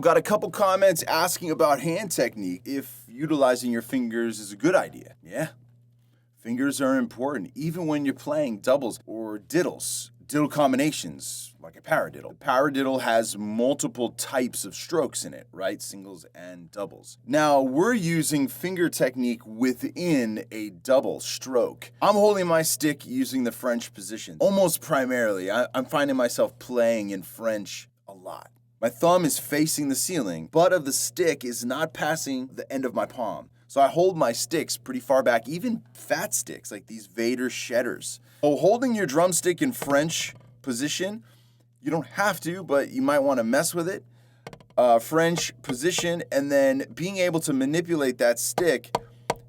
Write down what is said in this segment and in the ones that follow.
got a couple comments asking about hand technique, if utilizing your fingers is a good idea. Yeah, fingers are important, even when you're playing doubles or diddles. Diddle combinations, like a paradiddle. A paradiddle has multiple types of strokes in it, right? Singles and doubles. Now, we're using finger technique within a double stroke. I'm holding my stick using the French position. Almost primarily, I'm finding myself playing in French a lot. My thumb is facing the ceiling. Butt of the stick is not passing the end of my palm. So I hold my sticks pretty far back, even fat sticks like these Vater shedders. So holding your drumstick in French position, you don't have to, but you might want to mess with it. French position, and then being able to manipulate that stick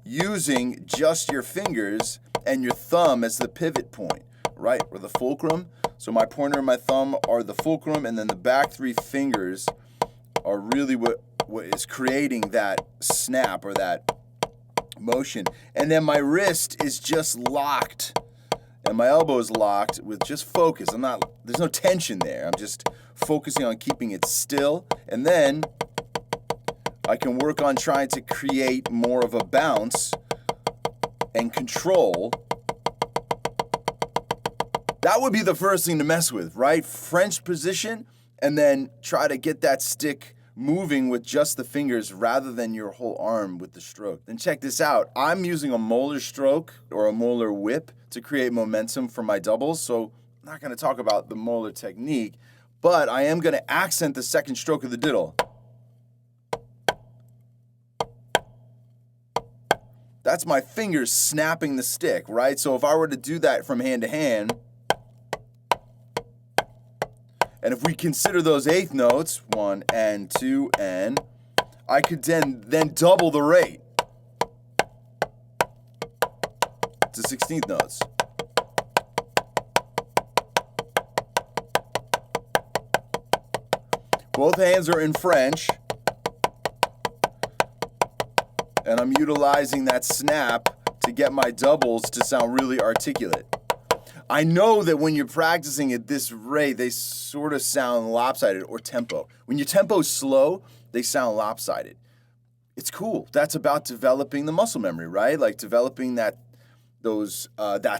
using just your fingers and your thumb as the pivot point, right, or the fulcrum. So my pointer and my thumb are the fulcrum, and then the back three fingers are really what is creating that snap or that motion. And then my wrist is just locked and my elbow is locked with just focus. There's no tension there. I'm just focusing on keeping it still. And then I can work on trying to create more of a bounce and control. That would be the first thing to mess with, right? French position, and then try to get that stick moving with just the fingers rather than your whole arm with the stroke. Then check this out. I'm using a molar stroke or a molar whip to create momentum for my doubles, so I'm not going to talk about the molar technique, but I am going to accent the second stroke of the diddle. That's my fingers snapping the stick, right? So if I were to do that from hand to hand, and if we consider those eighth notes, 1 and 2 and, I could then double the rate to 16th notes. Both hands are in French, and I'm utilizing that snap to get my doubles to sound really articulate. I know that when you're practicing at this rate, they sort of sound lopsided or tempo. When your tempo's slow, they sound lopsided. It's cool. That's about developing the muscle memory, right? Like developing that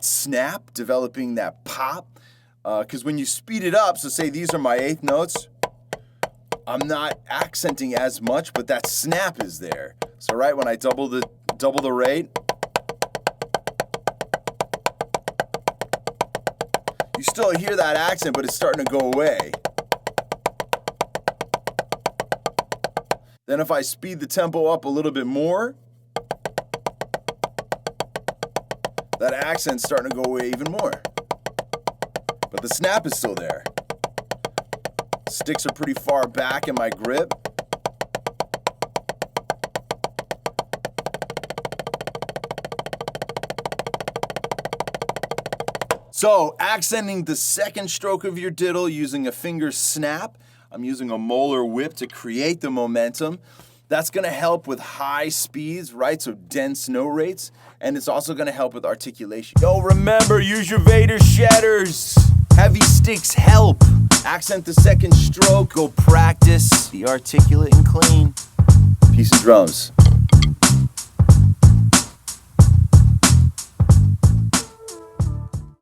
snap, developing that pop. Because when you speed it up, so say these are my eighth notes, I'm not accenting as much, but that snap is there. So right when I double the rate, you still hear that accent, but it's starting to go away. Then if I speed the tempo up a little bit more, that accent's starting to go away even more. But the snap is still there. Sticks are pretty far back in my grip. So, accenting the second stroke of your diddle using a finger snap. I'm using a molar whip to create the momentum. That's going to help with high speeds, right? So dense note rates. And it's also going to help with articulation. Yo, remember, use your Vater shedders. Heavy sticks help. Accent the second stroke. Go practice. Be articulate and clean. Peace and drums.